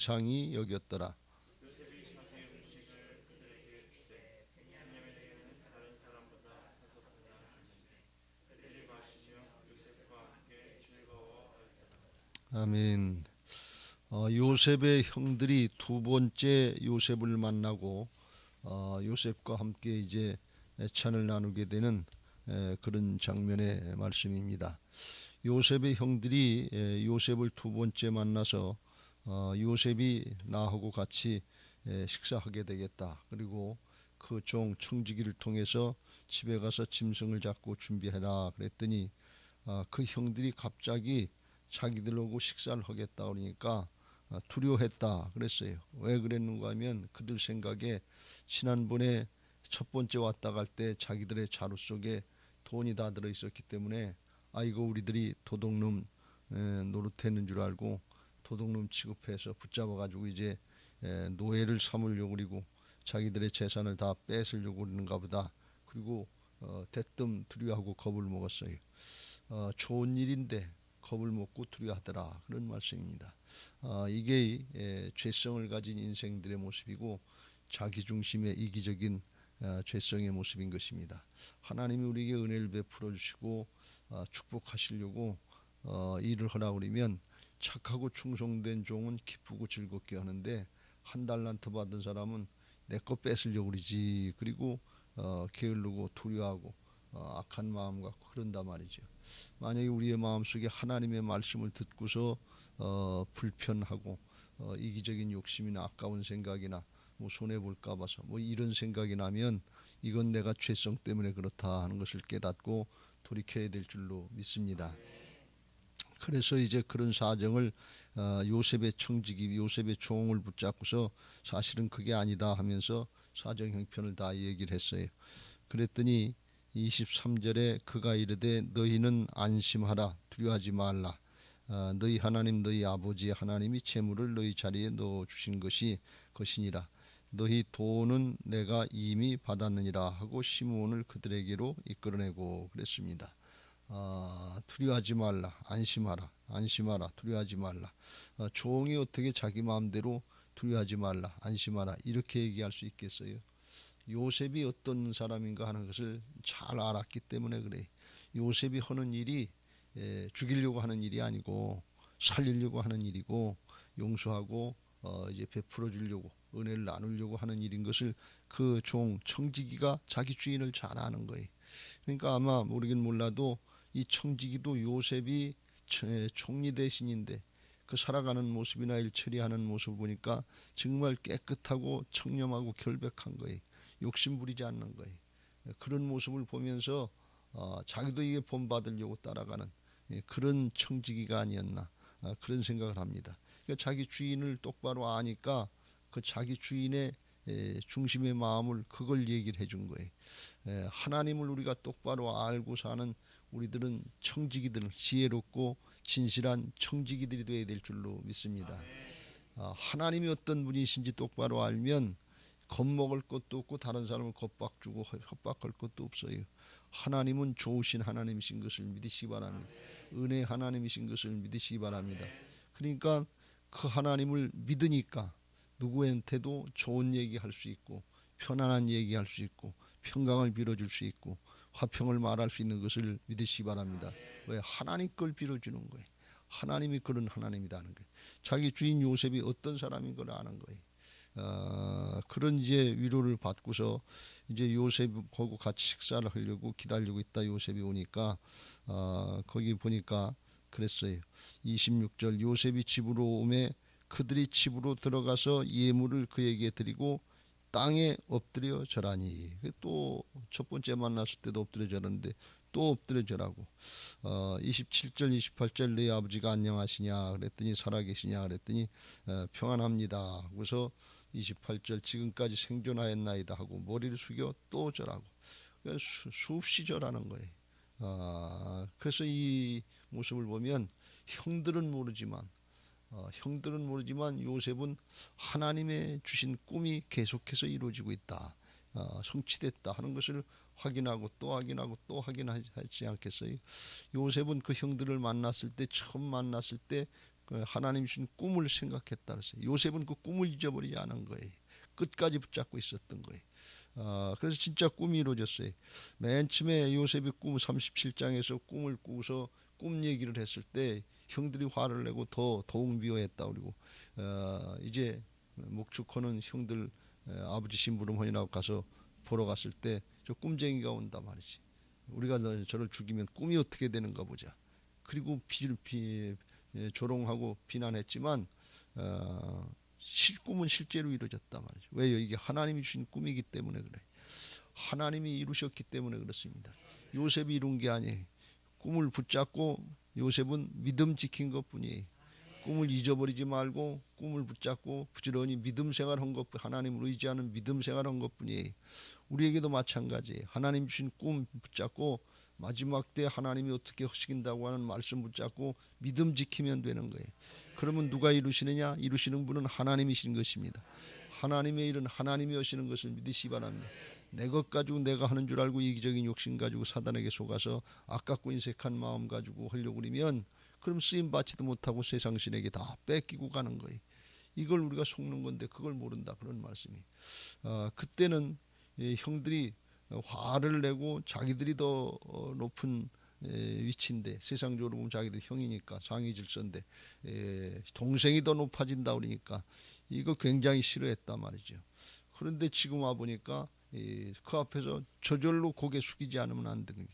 상히 여겼더라. 아멘. 요셉의 형들이 두 번째 요셉을 만나고 요셉과 함께 이제 애찬을 나누게 되는 그런 장면의 말씀입니다. 요셉의 형들이 요셉을 두 번째 만나서 요셉이 나하고 같이 식사하게 되겠다. 그리고 그 종 청지기를 통해서 집에 가서 짐승을 잡고 준비해라 그랬더니 그 형들이 갑자기 자기들하고 식사를 하겠다 그러니까 두려워했다 그랬어요. 왜 그랬는가 하면 그들 생각에 지난번에 첫 번째 왔다 갈 때 자기들의 자루 속에 돈이 다 들어 있었기 때문에 이거 우리들이 도둑놈 노릇했는 줄 알고 도둑놈 취급해서 붙잡아 가지고 이제 노예를 삼으려고 그리고 자기들의 재산을 다 뺏으려고 그러는가 보다. 그리고 대뜸 두려워하고 겁을 먹었어요. 좋은 일인데 겁을 먹고 두려워하더라 그런 말씀입니다. 이게 죄성을 가진 인생들의 모습이고 자기중심의 이기적인 죄성의 모습인 것입니다. 하나님이 우리에게 은혜를 베풀어 주시고 축복하시려고 일을 하라고 그러면 착하고 충성된 종은 기쁘고 즐겁게 하는데 한 달란트 받은 사람은 내 거 뺏으려고 그러지. 그리고 게으르고 두려워하고 악한 마음 갖고 그런단 말이죠. 만약에 우리의 마음속에 하나님의 말씀을 듣고서 불편하고 이기적인 욕심이나 아까운 생각이나 뭐 손해볼까 봐서 뭐 이런 생각이 나면 이건 내가 죄성 때문에 그렇다 하는 것을 깨닫고 돌이켜야 될 줄로 믿습니다. 그래서 이제 그런 사정을 요셉의 청지기 요셉의 종을 붙잡고서 사실은 그게 아니다 하면서 사정 형편을 다 얘기를 했어요. 그랬더니 23절에 그가 이르되 너희는 안심하라 두려워하지 말라. 너희 하나님 너희 아버지 하나님이 재물을 너희 자리에 넣어 주신 것이니라. 너희 돈은 내가 이미 받았느니라 하고 시므온을 그들에게로 이끌어내고 그랬습니다. 두려워하지 말라, 안심하라, 두려워하지 말라. 종이 어떻게 자기 마음대로 두려워하지 말라, 안심하라 이렇게 얘기할 수 있겠어요? 요셉이 어떤 사람인가 하는 것을 잘 알았기 때문에 그래. 요셉이 하는 일이 죽이려고 하는 일이 아니고 살리려고 하는 일이고 용서하고 이제 베풀어 주려고 은혜를 나누려고 하는 일인 것을 그 종 청지기가 자기 주인을 잘 아는 거예요. 그러니까 아마 모르긴 몰라도 이 청지기도 요셉이 총리 대신인데 그 살아가는 모습이나 일 처리하는 모습을 보니까 정말 깨끗하고 청렴하고 결백한 거예요. 욕심 부리지 않는 거예요. 그런 모습을 보면서 자기도 이게 본받으려고 따라가는 그런 청지기가 아니었나 그런 생각을 합니다. 그러니까 자기 주인을 똑바로 아니까 그 자기 주인의 중심의 마음을 그걸 얘기를 해준 거예요. 하나님을 우리가 똑바로 알고 사는 우리들은 청지기들은 지혜롭고 진실한 청지기들이 되어야 될 줄로 믿습니다. 하나님이 어떤 분이신지 똑바로 알면 겁먹을 것도 없고 다른 사람을 겁박 주고 협박할 것도 없어요. 하나님은 좋으신 하나님이신 것을 믿으시기 바랍니다. 은혜 하나님이신 것을 믿으시기 바랍니다. 그러니까 그 하나님을 믿으니까 누구한테도 좋은 얘기할 수 있고 편안한 얘기할 수 있고 평강을 빌어줄 수 있고 화평을 말할 수 있는 것을 믿으시기 바랍니다. 왜? 하나님 걸 빌어주는 거예요. 하나님이 그런 하나님이라는 거예요. 자기 주인 요셉이 어떤 사람인 걸 아는 거예요. 그런 이제 위로를 받고서 이제 요셉하고 같이 식사를 하려고 기다리고 있다 요셉이 오니까 거기 보니까 그랬어요. 26절 요셉이 집으로 오매 그들이 집으로 들어가서 예물을 그에게 드리고 땅에 엎드려 절하니. 또 첫 번째 만났을 때도 엎드려 절하는데 또 엎드려 절하고 27절 28절 너희 아버지가 안녕하시냐 그랬더니 살아계시냐 그랬더니 평안합니다. 그래서 28절 지금까지 생존하였나이다 하고 머리를 숙여 또 절하고 수없이 절하는 거예요. 그래서 이 모습을 보면 형들은 모르지만 요셉은 하나님의 주신 꿈이 계속해서 이루어지고 있다. 성취됐다 하는 것을 확인하고 또 확인하고 또 확인하지 않겠어요? 요셉은 그 형들을 만났을 때 처음 만났을 때 하나님 주신 꿈을 생각했다 그랬어요. 요셉은 그 꿈을 잊어버리지 않은 거예요. 끝까지 붙잡고 있었던 거예요. 그래서 진짜 꿈이 이루어졌어요. 맨 처음에 요셉의 꿈 37장에서 꿈을 꾸고서 꿈 얘기를 했을 때 형들이 화를 내고 더욱 미워했다. 그리고 이제 목축하는 형들 아버지 심부름하느라고 가서 보러 갔을 때 저 꿈쟁이가 온다 말이지. 우리가 저를 죽이면 꿈이 어떻게 되는가 보자. 그리고 조롱하고 비난했지만 꿈은 실제로 이루어졌다 말이죠. 왜요? 이게 하나님이 주신 꿈이기 때문에 그래. 하나님이 이루셨기 때문에 그렇습니다. 요셉이 이룬 게 아니에요. 꿈을 붙잡고 요셉은 믿음 지킨 것뿐이에요. 꿈을 잊어버리지 말고 꿈을 붙잡고 부지런히 믿음 생활한 것, 하나님을 의지하는 믿음 생활한 것뿐이에요. 우리에게도 마찬가지예요. 하나님 주신 꿈 붙잡고 마지막 때 하나님이 어떻게 하신다고 하는 말씀 붙잡고 믿음 지키면 되는 거예요. 그러면 누가 이루시느냐? 이루시는 분은 하나님이신 것입니다. 하나님의 일은 하나님이 하시는 것을 믿으시기 바랍니다. 내 것 가지고 내가 하는 줄 알고 이기적인 욕심 가지고 사단에게 속아서 아깝고 인색한 마음 가지고 하려고 그러면 그럼 쓰임 받지도 못하고 세상 신에게 다 뺏기고 가는 거예요. 이걸 우리가 속는 건데 그걸 모른다 그런 말씀이. 그때는 형들이 화를 내고 자기들이 더 높은 위치인데 세상적으로 보면 자기들 형이니까 상위 질서인데 동생이 더 높아진다 그러니까 이거 굉장히 싫어했단 말이죠. 그런데 지금 와 보니까 그 앞에서 저절로 고개 숙이지 않으면 안 되는 게,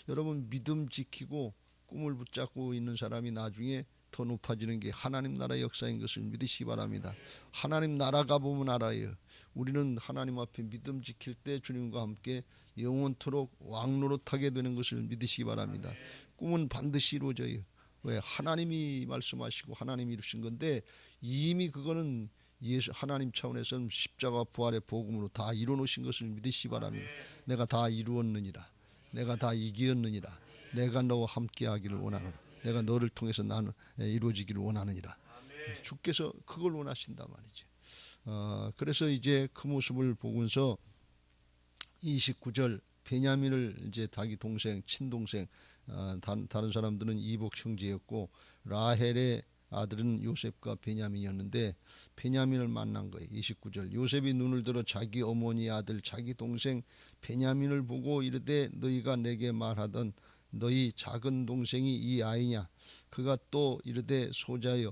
여러분 믿음 지키고 꿈을 붙잡고 있는 사람이 나중에 더 높아지는 게 하나님 나라의 역사인 것을 믿으시기 바랍니다. 하나님 나라가 보면 알아요. 우리는 하나님 앞에 믿음 지킬 때 주님과 함께 영원토록 왕노릇하게 되는 것을 믿으시기 바랍니다. 꿈은 반드시 이루어져요. 왜? 하나님이 말씀하시고 하나님이 이루신 건데 이미 그거는 예수 하나님 차원에서는 십자가 부활의 복음으로 다 이루어 놓으신 것을 믿으시기 바랍니다. 내가 다 이루었느니라. 내가 다 이기었느니라. 내가 너와 함께 하기를 원하노라. 내가 너를 통해서 나는 이루어지기를 원하느니라. 주께서 그걸 원하신단 말이죠. 그래서 이제 그 모습을 보면서 29절 베냐민을 이제 자기 동생 친동생 다른 사람들은 이복 형제였고 라헬의 아들은 요셉과 베냐민이었는데 베냐민을 만난 거예요. 29절 요셉이 눈을 들어 자기 어머니 아들 자기 동생 베냐민을 보고 이르되 너희가 내게 말하던 너희 작은 동생이 이 아이냐? 그가 또 이르되 소자여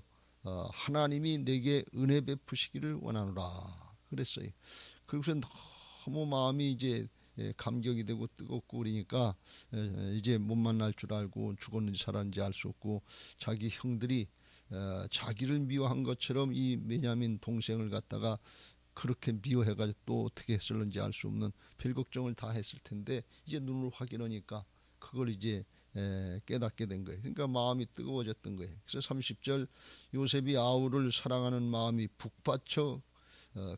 하나님이 내게 은혜 베푸시기를 원하노라 그랬어요. 그래서 너무 마음이 이제 감격이 되고 뜨겁고 그러니까 이제 못 만날 줄 알고 죽었는지 살았는지 알 수 없고 자기 형들이 자기를 미워한 것처럼 이 베냐민 동생을 갖다가 그렇게 미워해가지고 또 어떻게 했을는지 알 수 없는 별 걱정을 다 했을 텐데 이제 눈을 확인하니까 그걸 이제 깨닫게 된 거예요. 그러니까 마음이 뜨거워졌던 거예요. 그래서 30절 요셉이 아우를 사랑하는 마음이 북받쳐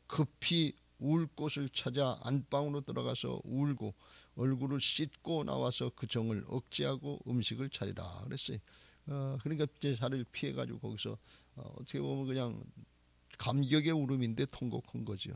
급히 울 곳을 찾아 안방으로 들어가서 울고 얼굴을 씻고 나와서 그 정을 억제하고 음식을 차리라 그랬어요. 그러니까 이제 자리를 피해가지고 거기서 어떻게 보면 그냥 감격의 울음인데 통곡한 거죠.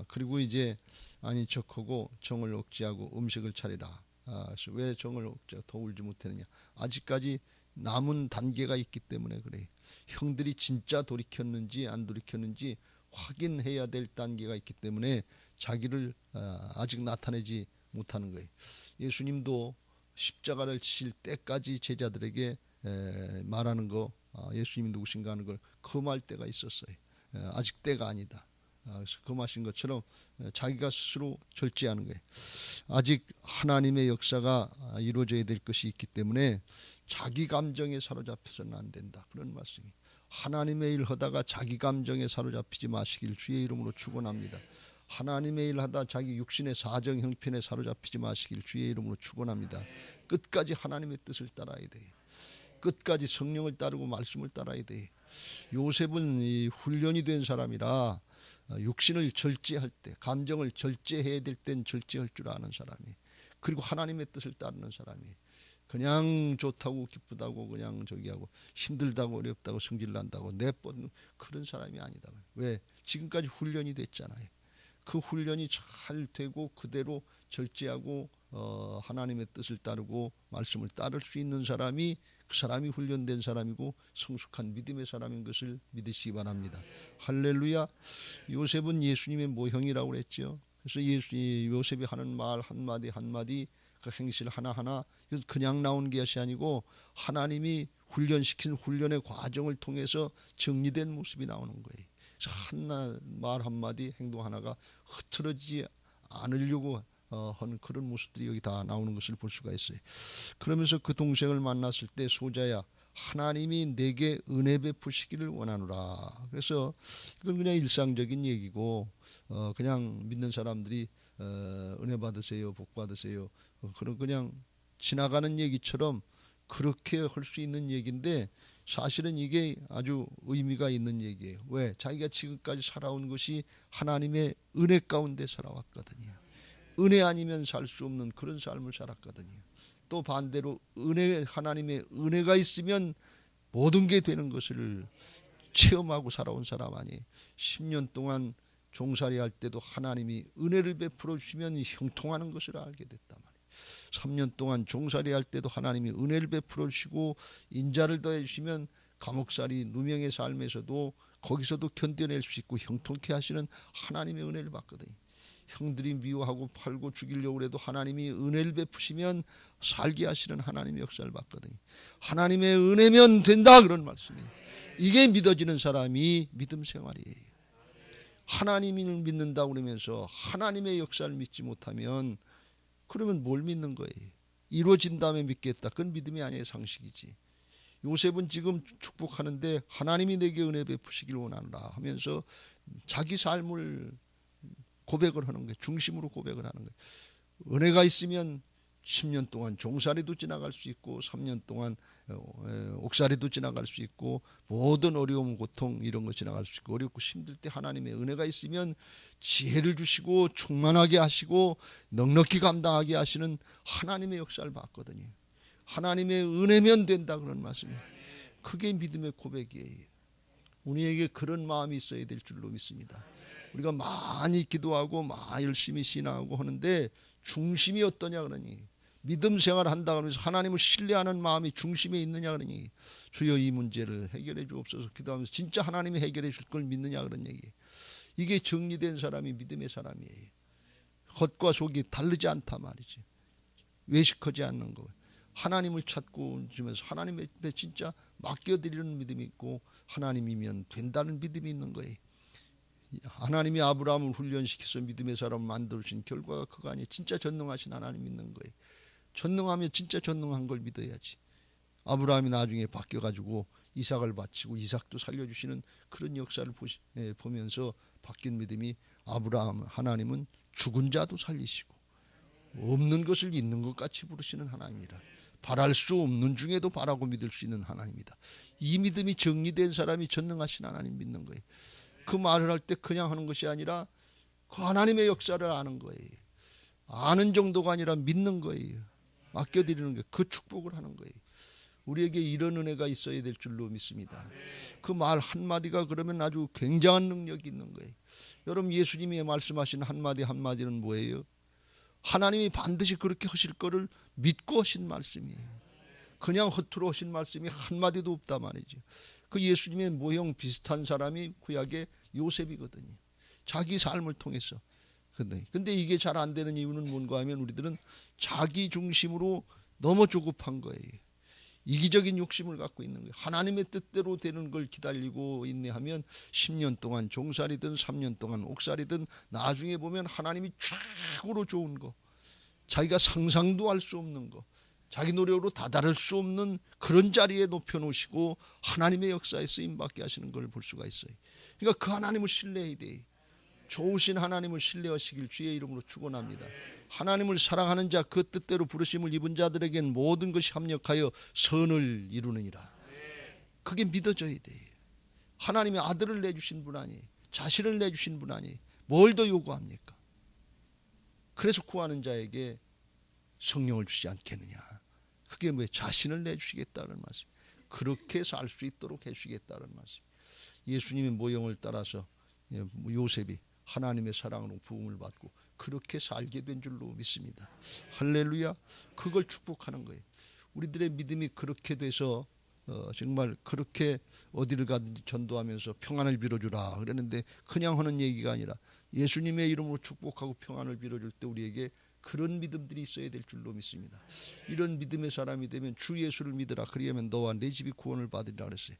그리고 이제 아닌 척하고 정을 억제하고 음식을 차리라. 그래서 왜 정을 억제 더 울지 못했느냐? 아직까지 남은 단계가 있기 때문에 그래요. 형들이 진짜 돌이켰는지 안 돌이켰는지 확인해야 될 단계가 있기 때문에 자기를 아직 나타내지 못하는 거예요. 예수님도 십자가를 지실 때까지 제자들에게 말하는 거 예수님이 누구신가 하는 걸 금할 때가 있었어요. 아직 때가 아니다. 그래서 금하신 것처럼 자기가 스스로 절제하는 거예요. 아직 하나님의 역사가 이루어져야 될 것이 있기 때문에 자기 감정에 사로잡혀서는 안 된다. 그런 말씀이. 하나님의 일 하다가 자기 감정에 사로잡히지 마시길 주의 이름으로 축원합니다. 하나님의 일 하다 자기 육신의 사정 형편에 사로잡히지 마시길 주의 이름으로 축원합니다. 끝까지 하나님의 뜻을 따라야 돼. 끝까지 성령을 따르고 말씀을 따라야 돼. 요셉은 이 훈련이 된 사람이라 육신을 절제할 때, 감정을 절제해야 될 땐 절제할 줄 아는 사람이, 그리고 하나님의 뜻을 따르는 사람이, 그냥 좋다고 기쁘다고 그냥 저기하고 힘들다고 어렵다고 성질난다고 내뻗는 그런 사람이 아니다. 왜? 지금까지 훈련이 됐잖아요. 그 훈련이 잘 되고 그대로 절제하고 하나님의 뜻을 따르고 말씀을 따를 수 있는 사람이 그 사람이 훈련된 사람이고 성숙한 믿음의 사람인 것을 믿으시기 바랍니다. 할렐루야. 요셉은 예수님의 모형이라고 그랬죠. 그래서 요셉이 하는 말 한마디 한마디, 그 행실 하나하나 그냥 나온 것이 아니고 하나님이 훈련시킨 훈련의 과정을 통해서 정리된 모습이 나오는 거예요. 그래서 말 한마디 행동 하나가 흐트러지지 않으려고 하는 그런 모습들이 여기 다 나오는 것을 볼 수가 있어요. 그러면서 그 동생을 만났을 때 소자야, 하나님이 내게 은혜 베푸시기를 원하노라. 그래서 이건 그냥 일상적인 얘기고 그냥 믿는 사람들이 은혜 받으세요, 복 받으세요, 그런 그냥 지나가는 얘기처럼 그렇게 할 수 있는 얘기인데 사실은 이게 아주 의미가 있는 얘기예요. 왜? 자기가 지금까지 살아온 것이 하나님의 은혜 가운데 살아왔거든요. 은혜 아니면 살 수 없는 그런 삶을 살았거든요. 또 반대로 하나님의 은혜가 있으면 모든 게 되는 것을 체험하고 살아온 사람 아니에요. 10년 동안 종살이 할 때도 하나님이 은혜를 베풀어 주시면 형통하는 것을 알게 됐단 말이에요. 3년 동안 종살이 할 때도 하나님이 은혜를 베풀어 주시고 인자를 더해 주시면 감옥살이 누명의 삶에서도 거기서도 견뎌낼 수 있고 형통케 하시는 하나님의 은혜를 받거든요. 형들이 미워하고 팔고 죽이려고 해도 하나님이 은혜를 베푸시면 살게 하시는 하나님의 역사를 받거든요. 하나님의 은혜면 된다, 그런 말씀이에요. 이게 믿어지는 사람이 믿음 생활이에요. 하나님을 믿는다고 그러면서 하나님의 역사를 믿지 못하면 그러면 뭘 믿는 거예요? 이루어진 다음에 믿겠다. 그건 믿음이 아니에요. 상식이지. 요셉은 지금 축복하는데 하나님이 내게 은혜 베푸시길 원하노라 하면서 자기 삶을 고백을 하는 거예요. 중심으로 고백을 하는 거예요. 은혜가 있으면 10년 동안 종살이도 지나갈 수 있고 3년 동안 옥살이도 지나갈 수 있고 모든 어려움, 고통 이런 거 지나갈 수 있고 어렵고 힘들 때 하나님의 은혜가 있으면 지혜를 주시고 충만하게 하시고 넉넉히 감당하게 하시는 하나님의 역사를 봤거든요. 하나님의 은혜면 된다, 그런 말씀이에요. 그게 믿음의 고백이에요. 우리에게 그런 마음이 있어야 될 줄로 믿습니다. 우리가 많이 기도하고 많이 열심히 신앙하고 하는데 중심이 어떠냐 그러니, 믿음 생활을 한다 그러면서 하나님을 신뢰하는 마음이 중심에 있느냐 그러니, 주여 이 문제를 해결해 주옵소서 기도하면서 진짜 하나님이 해결해 줄 걸 믿느냐 그런 얘기. 이게 정리된 사람이 믿음의 사람이에요. 겉과 속이 다르지 않다 말이지. 외식하지 않는 거. 하나님을 찾고 주면서 하나님의 진짜 맡겨드리는 믿음이 있고 하나님이면 된다는 믿음이 있는 거예요. 하나님이 아브라함을 훈련시켜서 믿음의 사람을 만들어주신 결과가 그거 아니에요. 진짜 전능하신 하나님 믿는 거예요. 전능하면 진짜 전능한 걸 믿어야지. 아브라함이 나중에 바뀌어가지고 이삭을 바치고 이삭도 살려주시는 그런 역사를 보면서 바뀐 믿음이, 아브라함 하나님은 죽은 자도 살리시고 없는 것을 있는 것 같이 부르시는 하나님이라. 바랄 수 없는 중에도 바라고 믿을 수 있는 하나님이다. 이 믿음이 정리된 사람이 전능하신 하나님 믿는 거예요. 그 말을 할 때 그냥 하는 것이 아니라 그 하나님의 역사를 아는 거예요. 아는 정도가 아니라 믿는 거예요. 맡겨드리는 거예요. 그 축복을 하는 거예요. 우리에게 이런 은혜가 있어야 될 줄로 믿습니다. 그 말 한마디가 그러면 아주 굉장한 능력이 있는 거예요. 여러분, 예수님이 말씀하신 한마디 한마디는 뭐예요? 하나님이 반드시 그렇게 하실 거를 믿고 하신 말씀이에요. 그냥 허투루 하신 말씀이 한마디도 없다 말이죠. 그 예수님의 모형 비슷한 사람이 구약의 요셉이거든요. 자기 삶을 통해서. 근데 이게 잘 안 되는 이유는 뭔가 하면 우리들은 자기 중심으로 너무 조급한 거예요. 이기적인 욕심을 갖고 있는 거예요. 하나님의 뜻대로 되는 걸 기다리고 있네 하면 10년 동안 종살이든 3년 동안 옥살이든 나중에 보면 하나님이 최고로 좋은 거, 자기가 상상도 할 수 없는 거, 자기 노력으로 다다를 수 없는 그런 자리에 높여놓으시고 하나님의 역사에 쓰임받게 하시는 걸 볼 수가 있어요. 그러니까 그 하나님을 신뢰해야 돼. 좋으신 하나님을 신뢰하시길 주의 이름으로 축원합니다. 하나님을 사랑하는 자, 그 뜻대로 부르심을 입은 자들에게는 모든 것이 합력하여 선을 이루느니라. 그게 믿어져야 돼. 하나님이 아들을 내주신 분 아니에요. 자신을 내주신 분 아니에요. 뭘 더 요구합니까? 그래서 구하는 자에게 성령을 주지 않겠느냐. 그게 왜 자신을 내주시겠다는 말씀. 그렇게 살 수 있도록 해주시겠다는 말씀. 예수님의 모형을 따라서 요셉이 하나님의 사랑으로 부음을 받고 그렇게 살게 된 줄로 믿습니다. 할렐루야. 그걸 축복하는 거예요. 우리들의 믿음이 그렇게 돼서 정말 그렇게 어디를 가든지 전도하면서 평안을 빌어주라 그랬는데 그냥 하는 얘기가 아니라 예수님의 이름으로 축복하고 평안을 빌어줄 때 우리에게 그런 믿음들이 있어야 될 줄로 믿습니다. 이런 믿음의 사람이 되면 주 예수를 믿으라 그리하면 너와 내 집이 구원을 받으리라 그랬어요.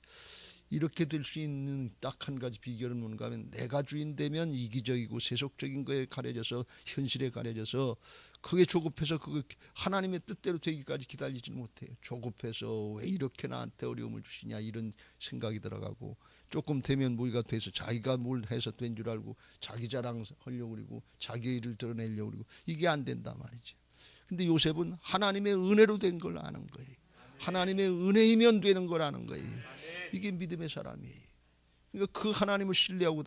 이렇게 될 수 있는 딱 한 가지 비결은 뭔가 하면 내가 주인 되면 이기적이고 세속적인 거에 가려져서 현실에 가려져서 그게 조급해서 그거 하나님의 뜻대로 되기까지 기다리지 못해요. 조급해서 왜 이렇게 나한테 어려움을 주시냐 이런 생각이 들어가고 조금 되면 뭐가 돼서 자기가 뭘 해서 된 줄 알고 자기 자랑하려고 그러고 자기 일을 드러내려고 그러고 이게 안 된단 말이죠. 근데 요셉은 하나님의 은혜로 된 걸 아는 거예요. 하나님의 은혜이면 되는 걸 아는 거예요. 이게 믿음의 사람이에요. 그러니까 그 하나님을 신뢰하고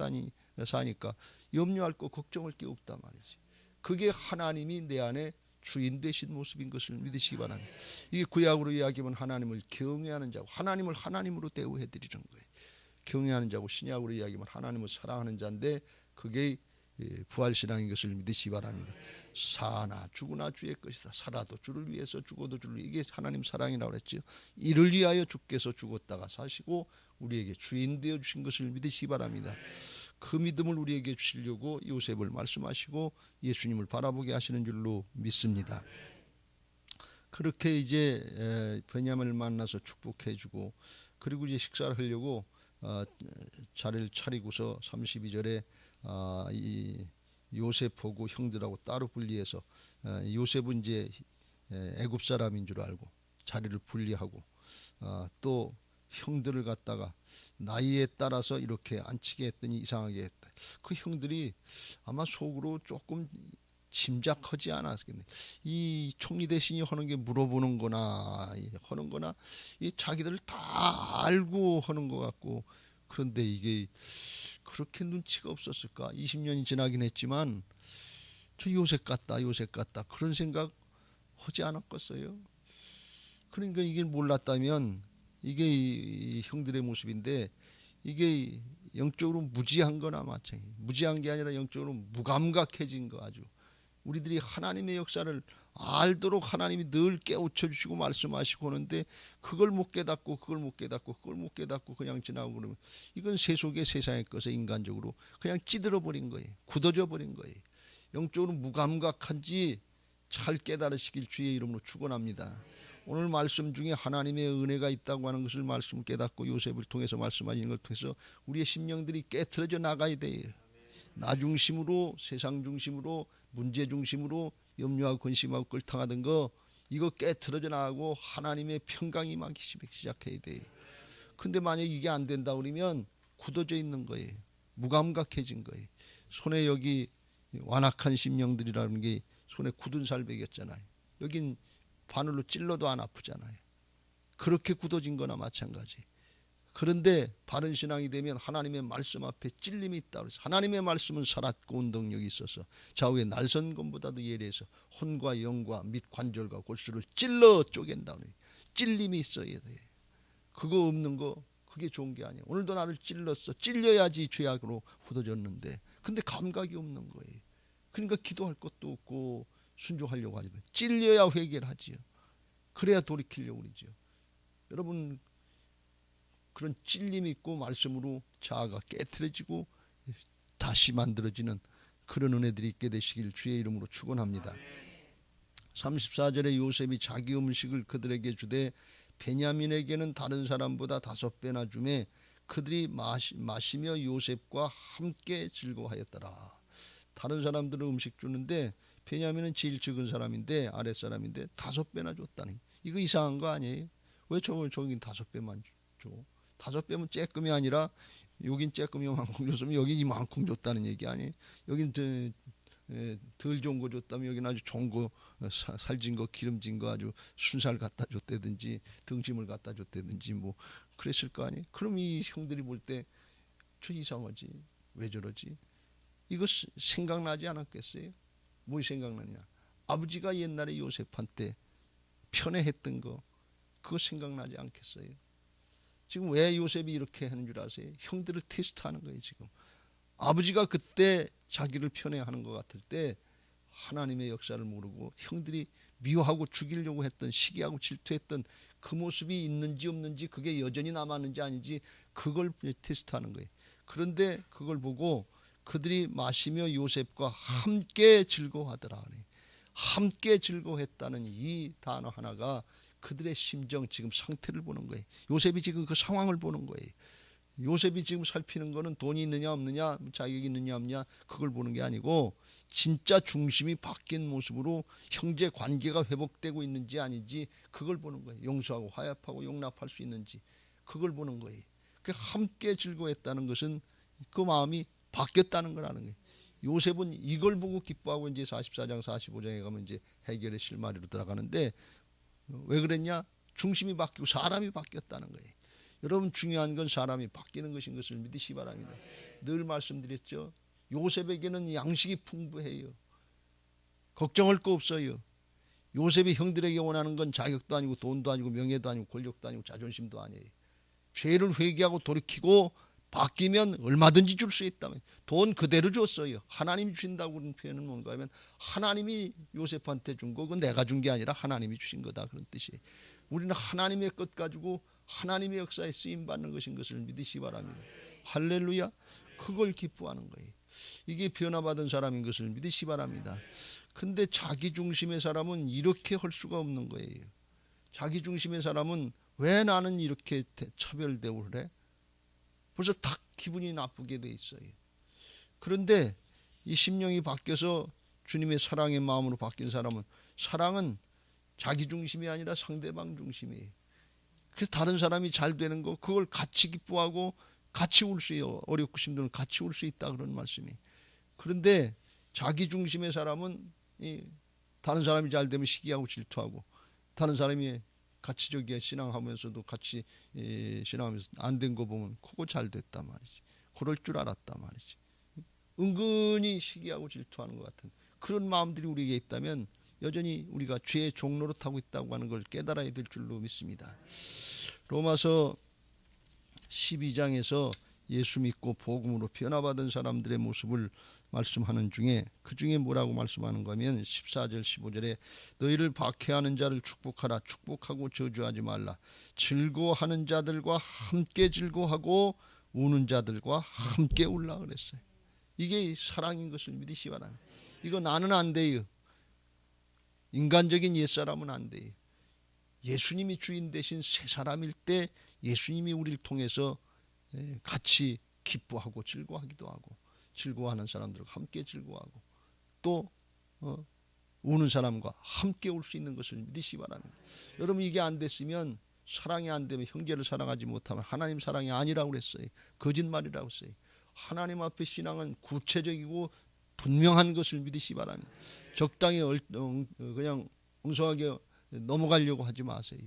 사니까 염려할 거 걱정할 게 없단 말이지. 그게 하나님이 내 안에 주인 되신 모습인 것을 믿으시기 바랍니다. 이게 구약으로 이야기하면 하나님을 경외하는 자고 하나님을 하나님으로 대우해 드리는 거예요. 경외하는 자고 신약으로 이야기하면 하나님을 사랑하는 자인데 그게 부활신앙인 것을 믿으시기 바랍니다. 사나 죽으나 주의 것이다. 살아도 주를 위해서 죽어도 주를 위해. 이게 하나님 사랑이라고 그랬죠. 이를 위하여 주께서 죽었다가 사시고 우리에게 주인 되어 주신 것을 믿으시기 바랍니다. 그 믿음을 우리에게 주시려고 요셉을 말씀하시고 예수님을 바라보게 하시는 줄로 믿습니다. 그렇게 이제 베냐민을 만나서 축복해 주고 그리고 이제 식사를 하려고 자리를 차리고서 32절에 이 요셉하고 형들하고 따로 분리해서 요셉은 이제 애굽 사람인 줄 알고 자리를 분리하고 또 형들을 갖다가 나이에 따라서 이렇게 앉히게 했더니 이상하게 했다. 그 형들이 아마 속으로 조금 짐작하지 않았겠네. 이 총리 대신이 하는 게 물어보는 거나 하는 거나 자기들 다 알고 하는 것 같고 그런데 이게 그렇게 눈치가 없었을까? 20년이 지나긴 했지만 저 요셉 같다 그런 생각 하지 않았겠어요? 그러니까 이게 몰랐다면 이게 이 형들의 모습인데 이게 영적으로 무지한 거나 마찬가지. 무지한 게 아니라 영적으로 무감각해진 거 아주. 우리들이 하나님의 역사를 알도록 하나님이 늘 깨우쳐 주시고 말씀하시고 하는데 그걸 못 깨닫고 그냥 지나고 그러면 이건 세상의 것에 인간적으로 그냥 찌들어 버린 거예요. 굳어져 버린 거예요. 영적으로 무감각한지 잘 깨달으시길 주의 이름으로 축원합니다. 오늘 말씀 중에 하나님의 은혜가 있다고 하는 것을 말씀 깨닫고 요셉을 통해서 말씀하시는 걸 통해서 우리의 심령들이 깨트려져 나가야 돼요. 나 중심으로 세상 중심으로 문제 중심으로 염려하고 근심하고 끌탕하던 거 이거 깨트려져 나가고 하나님의 평강이 임하기 시작해야 돼요. 근데 만약 이게 안 된다 그러면 굳어져 있는 거예요. 무감각해진 거예요. 손에 여기 완악한 심령들이라는 게 손에 굳은 살 베겼잖아요. 여긴 바늘로 찔러도 안 아프잖아요. 그렇게 굳어진 거나 마찬가지. 그런데 바른 신앙이 되면 하나님의 말씀 앞에 찔림이 있다 그래서 하나님의 말씀은 살았고 운동력이 있어서 좌우의 날선검보다도 예리해서 혼과 영과 및 관절과 골수를 찔러 쪼갠다. 찔림이 있어야 돼. 그거 없는 거 그게 좋은 게 아니에요. 오늘도 나를 찔렀어. 찔려야지 죄악으로 굳어졌는데 근데 감각이 없는 거예요. 그러니까 기도할 것도 없고 순종하려고 하지. 찔려야 회개를 하지요. 그래야 돌이키려고 그러죠. 여러분 그런 찔림이 있고 말씀으로 자아가 깨트려지고 다시 만들어지는 그런 은혜들이 있게 되시길 주의 이름으로 축원합니다. 34절에 요셉이 자기 음식을 그들에게 주되 베냐민에게는 다른 사람보다 5배나 주매 그들이 마시며 요셉과 함께 즐거워하였더라. 다른 사람들은 음식 주는데 베냐민은 제일 적은 사람인데 아랫사람인데 5배나 줬다니. 이거 이상한 거 아니에요? 왜 저긴 5배만 줘? 5배면 쬐끔이 아니라 여긴 쬐끔이 이만큼 줬으면 여긴 이만큼 줬다는 얘기 아니에요? 여긴 덜 좋은 거 줬다면 여긴 아주 좋은 거 살진 거 기름진 거 아주 순살 갖다 줬다든지 등심을 갖다 줬다든지 뭐 그랬을 거 아니에요? 그럼 이 형들이 볼 때 저 이상하지 왜 저러지? 이거 생각나지 않았겠어요? 뭐 생각나냐? 아버지가 옛날에 요셉한테 편애했던 거 그거 생각나지 않겠어요? 지금 왜 요셉이 이렇게 하는 줄 아세요? 형들을 테스트하는 거예요. 지금 아버지가 그때 자기를 편애하는 것 같을 때 하나님의 역사를 모르고 형들이 미워하고 죽이려고 했던, 시기하고 질투했던 그 모습이 있는지 없는지, 그게 여전히 남았는지 아닌지, 그걸 테스트하는 거예요. 그런데 그걸 보고 그들이 마시며 요셉과 함께 즐거워하더라. 함께 즐거워했다는 이 단어 하나가 그들의 심정, 지금 상태를 보는 거예요. 요셉이 지금 그 상황을 보는 거예요. 요셉이 지금 살피는 거는 돈이 있느냐 없느냐, 자격이 있느냐 없느냐, 그걸 보는 게 아니고 진짜 중심이 바뀐 모습으로 형제 관계가 회복되고 있는지 아닌지, 그걸 보는 거예요. 용서하고 화합하고 용납할 수 있는지, 그걸 보는 거예요. 그 함께 즐거워했다는 것은 그 마음이 바뀌었다는 거라는 거예요. 요셉은 이걸 보고 기뻐하고 이제 44장 45장에 가면 이제 해결의 실마리로 들어가는데, 왜 그랬냐? 중심이 바뀌고 사람이 바뀌었다는 거예요. 여러분, 중요한 건 사람이 바뀌는 것인 것을 믿으시기 바랍니다. 늘 말씀드렸죠. 요셉에게는 양식이 풍부해요. 걱정할 거 없어요. 요셉이 형들에게 원하는 건 자격도 아니고 돈도 아니고 명예도 아니고 권력도 아니고 자존심도 아니에요. 죄를 회개하고 돌이키고 바뀌면 얼마든지 줄 수 있다면 돈 그대로 줬어요. 하나님이 주신다고 그런 표현은 뭔가 하면, 하나님이 요셉한테 준 거, 그건 내가 준 게 아니라 하나님이 주신 거다, 그런 뜻이에요. 우리는 하나님의 것 가지고 하나님의 역사에 쓰임받는 것인 것을 믿으시기 바랍니다. 할렐루야. 그걸 기뻐하는 거예요. 이게 변화받은 사람인 것을 믿으시기 바랍니다. 근데 자기중심의 사람은 이렇게 할 수가 없는 거예요. 자기중심의 사람은 왜 나는 이렇게 차별되고 그래? 벌써 탁 기분이 나쁘게 돼 있어요. 그런데 이 심령이 바뀌어서 주님의 사랑의 마음으로 바뀐 사람은, 사랑은 자기 중심이 아니라 상대방 중심이에요. 그래서 다른 사람이 잘 되는 거, 그걸 같이 기뻐하고 같이 울 수 있어요. 어렵고 힘들면 같이 울 수 있다, 그런 말씀이. 그런데 자기 중심의 사람은 다른 사람이 잘 되면 시기하고 질투하고, 다른 사람이 같이 저기에 신앙하면서도 같이 신앙하면서 안 된 거 보면 그거 잘 됐단 말이지, 그럴 줄 알았단 말이지. 은근히 시기하고 질투하는 것 같은 그런 마음들이 우리에게 있다면 여전히 우리가 죄의 종노릇하고 있다고 하는 걸 깨달아야 될 줄로 믿습니다. 로마서 12장에서 예수 믿고 복음으로 변화받은 사람들의 모습을 말씀하는 중에, 그 중에 뭐라고 말씀하는 거면 14절 15절에 너희를 박해하는 자를 축복하라. 축복하고 저주하지 말라. 즐거워하는 자들과 함께 즐거워하고 우는 자들과 함께 울라 그랬어요. 이게 사랑인 것을 믿으시기 바랍니다. 이거 나는 안 돼요. 인간적인 옛사람은 안 돼요. 예수님이 주인 대신 새 사람일 때 예수님이 우리를 통해서 같이 기뻐하고 즐거워하기도 하고, 즐거워하는 사람들과 함께 즐거워하고, 또 우는 사람과 함께 울 수 있는 것을 믿으시기 바랍니다. 여러분, 이게 안 됐으면, 사랑이 안 되면, 형제를 사랑하지 못하면 하나님 사랑이 아니라고 그랬어요. 거짓말이라고 했어요. 하나님 앞에 신앙은 구체적이고 분명한 것을 믿으시기 바랍니다. 적당히 그냥 엉성하게 넘어가려고 하지 마세요.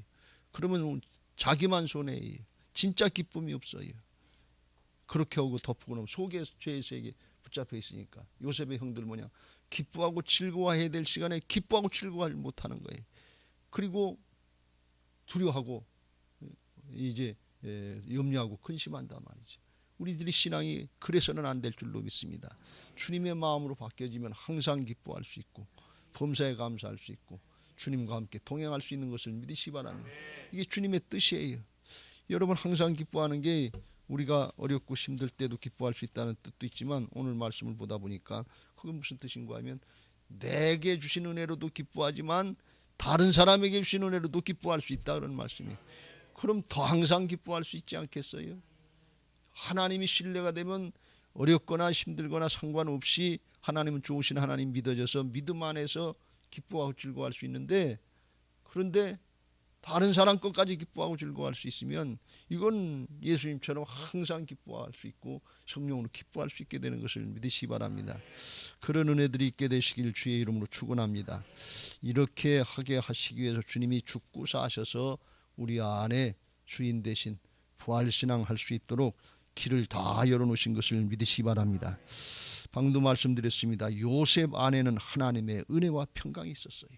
그러면 자기만 손해예요. 진짜 기쁨이 없어요. 그렇게 하고 덮고 나면 속에 죄의 세계에 붙잡혀 있으니까. 요셉의 형들 뭐냐, 기뻐하고 즐거워해야 될 시간에 기뻐하고 즐거워하지 못하는 거예요. 그리고 두려워하고 이제 염려하고 근심한단 말이죠. 우리들이 신앙이 그래서는 안 될 줄로 믿습니다. 주님의 마음으로 바뀌어지면 항상 기뻐할 수 있고, 범사에 감사할 수 있고, 주님과 함께 동행할 수 있는 것을 믿으시기 바랍니다. 이게 주님의 뜻이에요. 여러분, 항상 기뻐하는 게 우리가 어렵고 힘들 때도 기뻐할 수 있다는 뜻도 있지만, 오늘 말씀을 보다 보니까 그게 무슨 뜻인가 하면, 내게 주신 은혜로도 기뻐하지만 다른 사람에게 주신 은혜로도 기뻐할 수 있다, 그런 말씀이에요. 그럼 더 항상 기뻐할 수 있지 않겠어요? 하나님이 신뢰가 되면 어렵거나 힘들거나 상관없이 하나님은 좋으신 하나님 믿어져서 믿음 안에서 기뻐하고 즐거워할 수 있는데, 그런데 다른 사람 것까지 기뻐하고 즐거워할 수 있으면 이건 예수님처럼 항상 기뻐할 수 있고 성령으로 기뻐할 수 있게 되는 것을 믿으시기 바랍니다. 그런 은혜들이 있게 되시길 주의 이름으로 축원합니다. 이렇게 하게 하시기 위해서 주님이 죽고 사셔서 우리 안에 주인 되신 부활신앙 할 수 있도록 길을 다 열어놓으신 것을 믿으시기 바랍니다. 방도 말씀드렸습니다. 요셉 안에는 하나님의 은혜와 평강이 있었어요.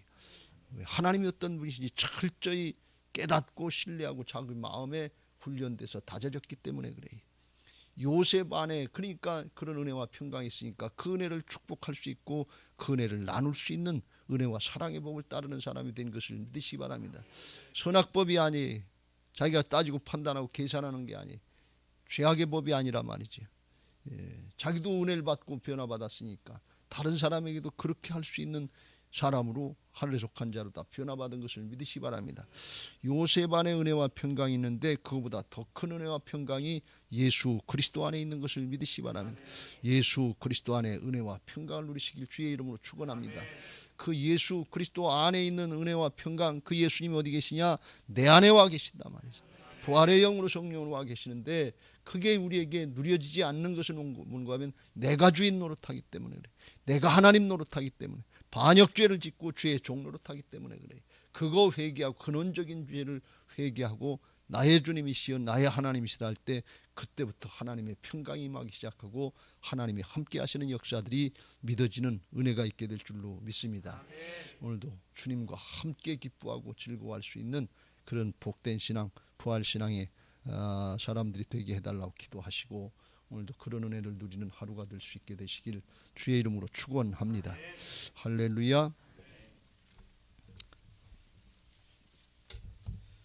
하나님이 어떤 분이신지 철저히 깨닫고 신뢰하고 자기 마음에 훈련돼서 다져졌기 때문에 그래요. 요셉 안에 그러니까 그런 은혜와 평강이 있으니까 그 은혜를 축복할 수 있고 그 은혜를 나눌 수 있는 은혜와 사랑의 법을 따르는 사람이 된 것을 믿으시기 바랍니다. 선악법이 아니 자기가 따지고 판단하고 계산하는 게 아니 죄악의 법이 아니라 말이지. 자기도 은혜를 받고 변화받았으니까 다른 사람에게도 그렇게 할 수 있는 사람으로 하늘에 속한 자로 다 변화받은 것을 믿으시기 바랍니다. 요셉 안에 은혜와 평강이 있는데 그거보다 더 큰 은혜와 평강이 예수 그리스도 안에 있는 것을 믿으시기 바랍니다. 예수 그리스도 안에 은혜와 평강을 누리시길 주의 이름으로 축원합니다. 그 예수 그리스도 안에 있는 은혜와 평강, 그 예수님이 어디 계시냐? 내 안에 와 계신단 말이죠. 부활의 영으로 성령으로 와 계시는데 그게 우리에게 누려지지 않는 것은 뭔가 하면 내가 주인 노릇하기 때문에 그래. 내가 하나님 노릇하기 때문에 반역죄를 짓고 죄의 종 노릇하기 때문에 그래. 그거 회개하고 근원적인 죄를 회개하고 나의 주님이시여 나의 하나님이시다 할 때 그때부터 하나님의 평강이 임하기 시작하고 하나님이 함께 하시는 역사들이 믿어지는 은혜가 있게 될 줄로 믿습니다. 오늘도 주님과 함께 기뻐하고 즐거워할 수 있는 그런 복된 신앙, 부활 신앙의 사람들이 되게 해달라고 기도하시고 오늘도 그런 은혜를 누리는 하루가 될 수 있게 되시길 주의 이름으로 축원합니다. 할렐루야.